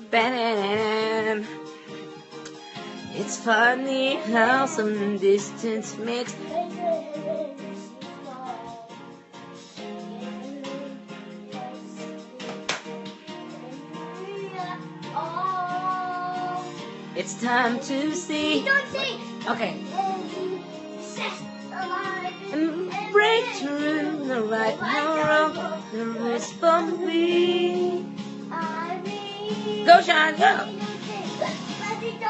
Banana. It's funny how some distance makes. It's time to see. Don't sing. Okay. And Break through the right, no wrong, the risk for me. Go, Sean, go. Let it go.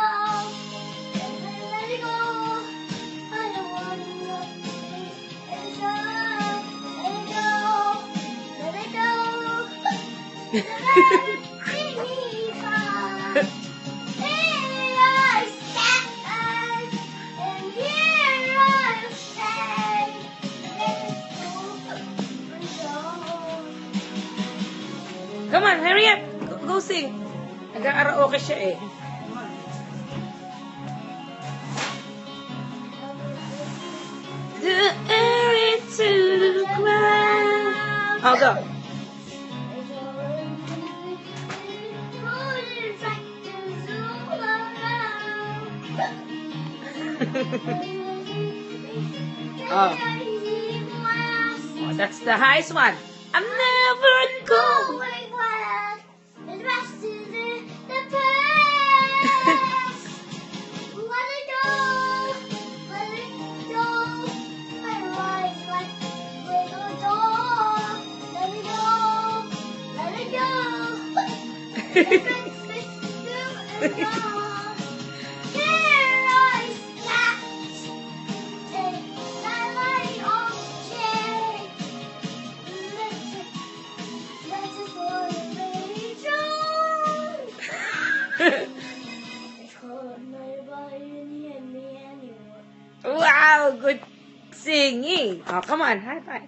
Let it go. I don't want to let it go. Let it go. Let it go. Here I stand, and here I stay. Come on, hurry up. Go sing. Nag-karaoke siya eh. The air into the ground. Oh, go. Oh, that's the highest one. I'm never going. The rest is in the past. Let it go. Let it go. My life like little dog. Let it go. Let it go. The rest is in the past. Here I stand. Take that light on shade. Let it go. Wow, good singing. Oh, come on, high five.